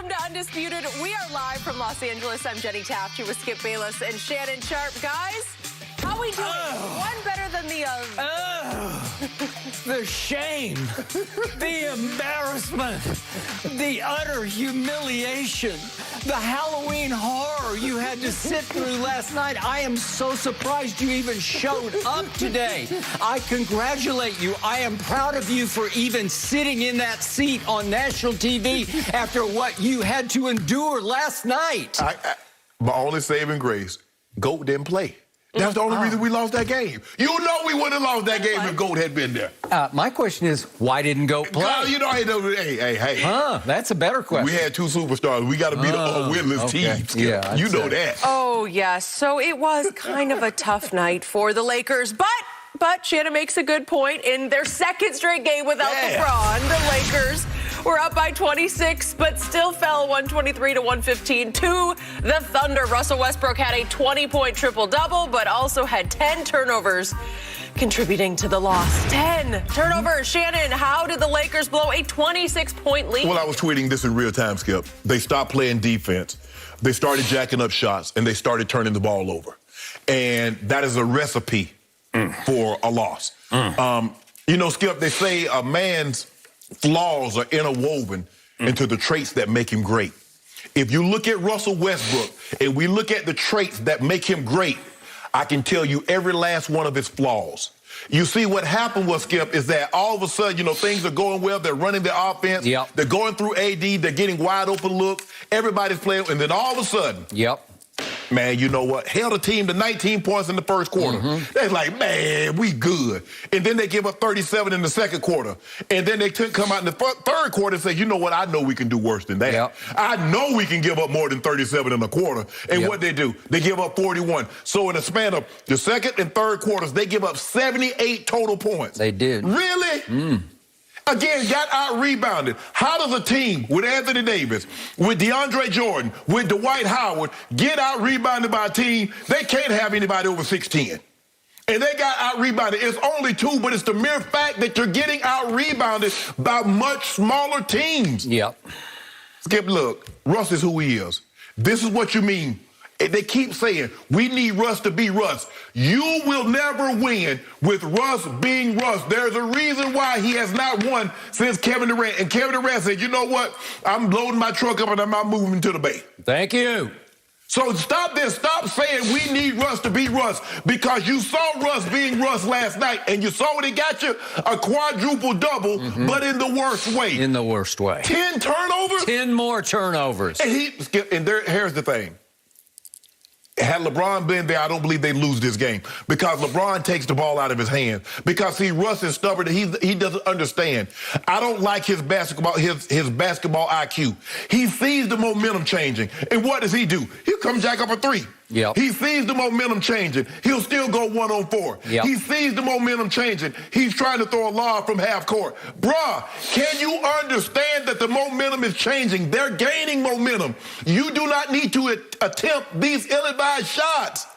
Welcome to Undisputed. We are live from Los Angeles. I'm Jenny Taft. You with Skip Bayless and Shannon Sharp. Guys, how we doing? One better than the other. The shame, the embarrassment, the utter humiliation, the Halloween horror you had to sit through last night. I am so surprised you even showed up today. I congratulate you. I am proud of you for even sitting in that seat on national TV after what you had to endure last night. My only saving grace, GOAT didn't play. That's the only reason we lost that game. You know we would have lost that game if GOAT had been there. My question is, why didn't GOAT play? You know, hey. That's a better question. We had two superstars. We got to beat a winless team. Yeah, you know that. Oh, yes. So it was kind of a tough night for the Lakers. But Shannon makes a good point. In their second straight game without LeBron, the Lakers were up by 26, but still fell 123 to 115 to the Thunder. Russell Westbrook had a 20-point triple-double, but also had 10 turnovers contributing to the loss. 10 turnovers. Shannon, how did the Lakers blow a 26-point lead? Well, I was tweeting this in real time, Skip. They stopped playing defense. They started jacking up shots, and they started turning the ball over. And that is a recipe for a loss. You know, Skip, they say a man's flaws are interwoven into the traits that make him great. If you look at Russell Westbrook and we look at the traits that make him great, I can tell you every last one of his flaws. You see, what happened was, Skip, is that all of a sudden, you know, things are going well. They're running the offense. They're going through AD. They're getting wide open looks. Everybody's playing. And then all of a sudden, man, you know what? Held a team to 19 points in the first quarter. They're like, man, we good. And then they give up 37 in the second quarter. And then they come out in the third quarter and say, you know what? I know we can do worse than that. I know we can give up more than 37 in a quarter. And what they do? They give up 41. So in the span of the second and third quarters, they give up 78 total points. They did. Really? Again, got out-rebounded. How does a team with Anthony Davis, with DeAndre Jordan, with Dwight Howard get out-rebounded by a team? They can't have anybody over 6'10". And they got out-rebounded. It's only two, but it's the mere fact that you're getting out-rebounded by much smaller teams. Skip, look, Russ is who he is. This is what you mean. They keep saying, we need Russ to be Russ. You will never win with Russ being Russ. There's a reason why he has not won since Kevin Durant. And Kevin Durant said, you know what? I'm loading my truck up and I'm not moving to the Bay. Thank you. So stop this. Stop saying we need Russ to be Russ, because you saw Russ being Russ last night and you saw what he got you, a quadruple-double, but in the worst way. In the worst way. 10 turnovers? 10 more turnovers. And here's the thing. Had LeBron been there, I don't believe they'd lose this game, because LeBron takes the ball out of his hands. Because, see, Russ is stubborn. He doesn't understand. I don't like his basketball IQ. He sees the momentum changing. And what does he do? He'll come jack up a three. He sees the momentum changing. He'll still go 1-on-4. He sees the momentum changing. He's trying to throw a lob from half court. Bruh, can you understand that the momentum is changing? They're gaining momentum. You do not need to attempt these ill-advised shots.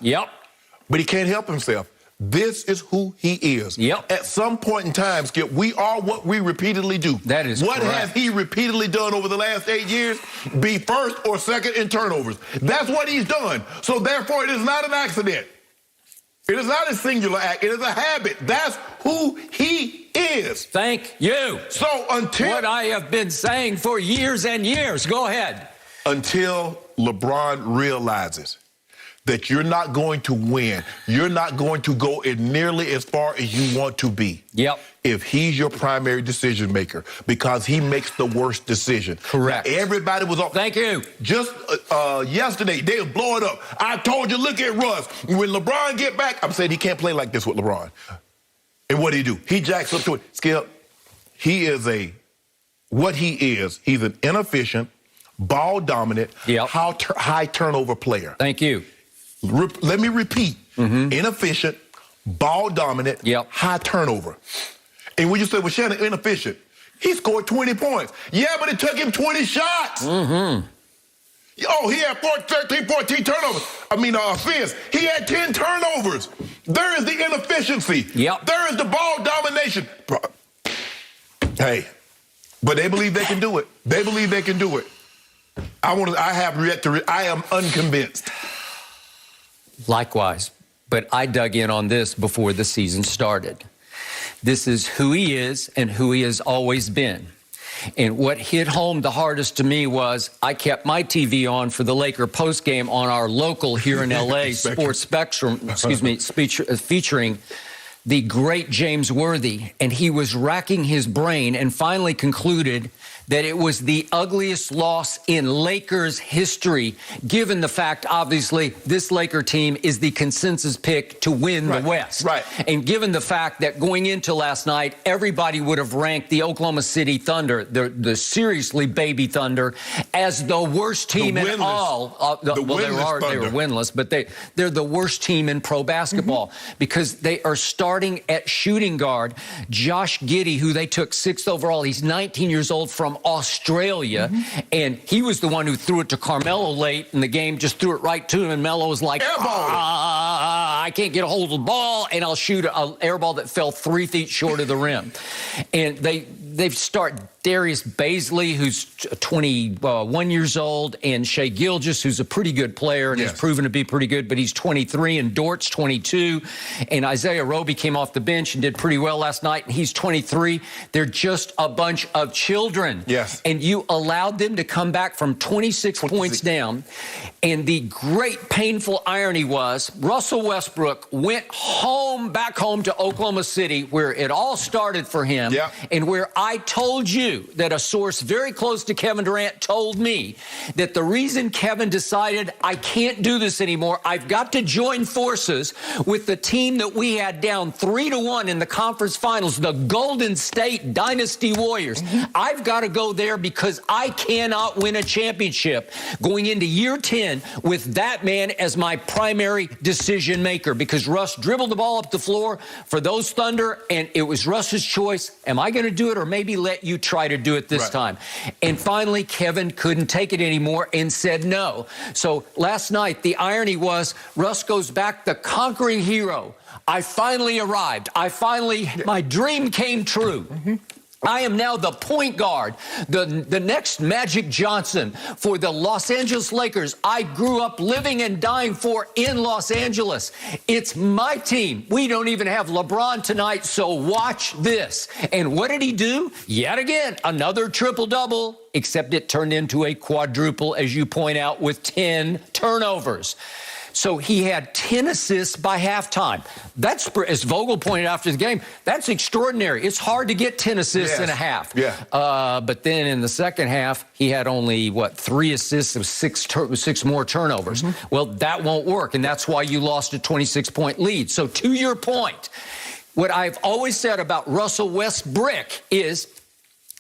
But he can't help himself. This is who he is. At some point in time, Skip, we are what we repeatedly do. That is what correct. has he repeatedly done over the last 8 years? Be first or second in turnovers. That's what he's done. So therefore, it is not an accident. It is not a singular act. It is a habit. That's who he is. Thank you. So until what I have been saying for years and years. Go ahead. Until LeBron realizes that you're not going to win, you're not going to go nearly as far as you want to be. If he's your primary decision maker, because he makes the worst decision. Correct. Now, everybody was on. Thank you. Just yesterday, they were blowing up. I told you, look at Russ. When LeBron get back, I'm saying he can't play like this with LeBron. And what did he do? He jacks up to it. Skip, he is he's an inefficient, ball-dominant, high turnover player. Thank you. Let me repeat. Inefficient, ball-dominant, high turnover. And when you say, well, Shannon, inefficient, he scored 20 points. Yeah, but it took him 20 shots. Oh, he had 13, 14 turnovers. Assists. He had 10 turnovers. There is the inefficiency. There is the ball domination. Hey, but they believe they can do it. They believe they can do it. I have yet to. I am unconvinced. Likewise, but I dug in on this before the season started. This is who he is and who he has always been. And what hit home the hardest to me was I kept my TV on for the Laker postgame on our local here in L.A. Sports Spectrum, featuring the great James Worthy. And he was racking his brain and finally concluded that it was the ugliest loss in Lakers history, given the fact, obviously, this Laker team is the consensus pick to win the West. Right. And given the fact that going into last night, everybody would have ranked the Oklahoma City Thunder, the seriously baby Thunder, as the worst team in all. They were winless, but they're the worst team in pro basketball because they are starting at shooting guard. Josh Giddey, who they took 6th overall, he's 19 years old, from Australia, and he was the one who threw it to Carmelo late in the game, just threw it right to him, and Melo was like, I can't get a hold of the ball, and I'll shoot an air ball that fell 3 feet short of the rim. And they start Darius Baisley, who's 21 years old, and Shai Gilgeous, who's a pretty good player and has proven to be pretty good, but he's 23, and Dort's 22, and Isaiah Roby came off the bench and did pretty well last night, and he's 23. They're just a bunch of children. Yes. And you allowed them to come back from 26 points down, and the great painful irony was Russell Westbrook went back home to Oklahoma City, where it all started for him, and where I told you that a source very close to Kevin Durant told me that the reason Kevin decided I can't do this anymore, I've got to join forces with the team that we had down 3-1 in the conference finals, the Golden State Dynasty Warriors. I've got to go there because I cannot win a championship going into year 10 with that man as my primary decision maker, because Russ dribbled the ball up the floor for those Thunder, and it was Russ's choice. Am I going to do it, or maybe let you try to do it this time? And finally, Kevin couldn't take it anymore and said no. So last night, the irony was Russ goes back the conquering hero. I finally arrived. My dream came true. I am now the point guard, the next Magic Johnson for the Los Angeles Lakers. I grew up living and dying for in Los Angeles. It's my team. We don't even have LeBron tonight, so watch this. And what did he do? Yet again, another triple-double, except it turned into a quadruple, as you point out, with 10 turnovers. So he had 10 assists by halftime. That's, as Vogel pointed out after the game, that's extraordinary. It's hard to get 10 assists in a half. But then in the second half, he had only, 3 assists of 6 more turnovers. Well, that won't work, and that's why you lost a 26-point lead. So to your point, what I've always said about Russell Westbrook is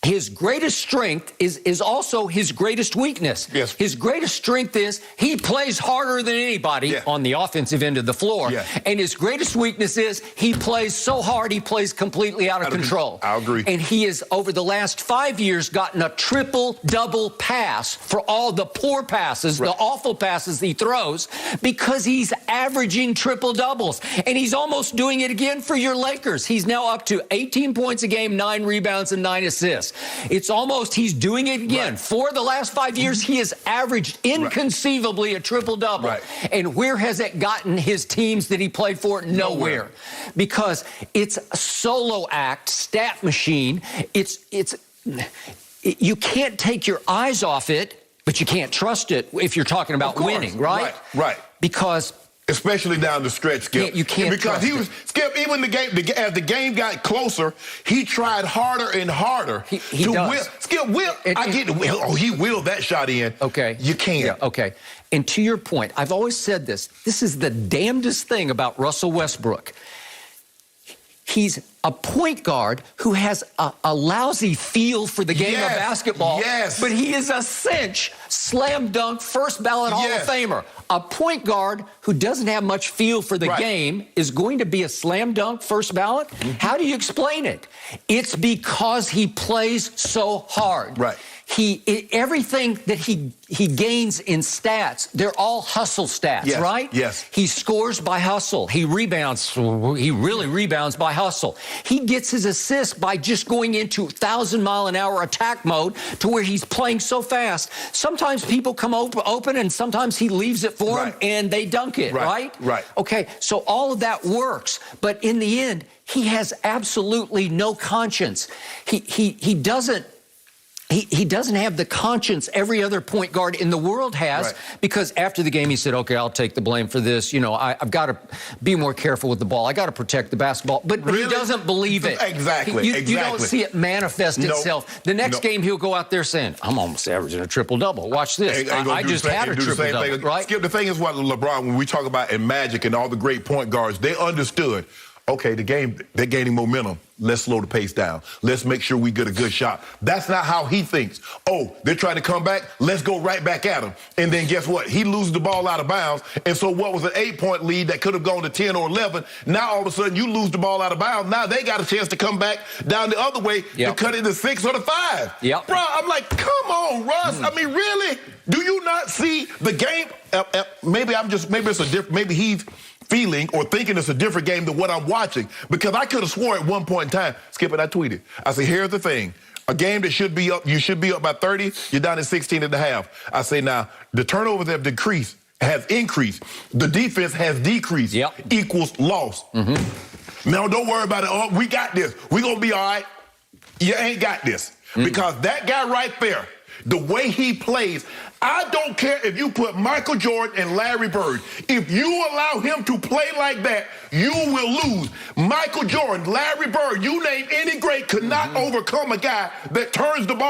his greatest strength is also his greatest weakness. His greatest strength is he plays harder than anybody on the offensive end of the floor. And his greatest weakness is he plays so hard he plays completely out of control. I agree. And he has, over the last 5 years, gotten a triple-double pass for all the poor passes, the awful passes he throws, because he's averaging triple-doubles. And he's almost doing it again for your Lakers. He's now up to 18 points a game, 9 rebounds, and 9 assists. It's almost he's doing it again. For the last 5 years, he has averaged inconceivably a triple-double. And where has it gotten his teams that he played for? Nowhere. Because it's a solo act, stat machine. You can't take your eyes off it, but you can't trust it if you're talking about winning, right? Because especially down the stretch, Skip. You can't because he was Skip. Even as the game got closer, he tried harder and harder he does. will. Skip will. I get the will. Oh, he willed that shot in. Okay, you can't. Okay. And to your point, I've always said this. This is the damnedest thing about Russell Westbrook. He's a point guard who has a lousy feel for the game of basketball. But he is a cinch, slam dunk, first ballot Hall of Famer. A point guard who doesn't have much feel for the game is going to be a slam dunk first ballot? How do you explain it? It's because he plays so hard. everything that he gains in stats, they're all hustle stats, yes, right? Yes. He scores by hustle. He rebounds. He really rebounds by hustle. He gets his assists by just going into 1,000-mile-an-hour attack mode to where he's playing so fast. Sometimes people come open, and sometimes he leaves it for them, and they dunk it, right? Right. Okay, so all of that works, but in the end, he has absolutely no conscience. He doesn't. He doesn't have the conscience every other point guard in the world has, because after the game he said, okay, I'll take the blame for this. You know, I've got to be more careful with the ball. I got to protect the basketball. But he doesn't believe it. Exactly. You don't see it manifest itself. The next game he'll go out there saying, I'm almost averaging a triple-double. Watch this. I just had a triple-double, right? Skip, the thing is what LeBron, when we talk about in Magic and all the great point guards, they understood, okay, they're gaining momentum. Let's slow the pace down. Let's make sure we get a good shot. That's not how he thinks. Oh, they're trying to come back. Let's go right back at them. And then guess what? He loses the ball out of bounds. And so what was an 8-point lead that could have gone to 10 or 11, now all of a sudden you lose the ball out of bounds. Now they got a chance to come back down the other way to cut it to 6 or to 5. Bro, I'm like, come on, Russ. I mean, really? Do you not see the game? Maybe he's feeling or thinking it's a different game than what I'm watching, because I could have swore at one point in time, Skip, and I tweeted, I said, here's the thing. A game that should be up, you should be up by 30, you're down to 16 and a half. I say, now, the turnovers have decreased, has increased. The defense has decreased, equals loss. Now, don't worry about it. Oh, we got this. We're going to be all right. You ain't got this. Because that guy right there, the way he plays, I don't care if you put Michael Jordan and Larry Bird. If you allow him to play like that, you will lose. Michael Jordan, Larry Bird, you name any great, could not overcome a guy that turns the ball.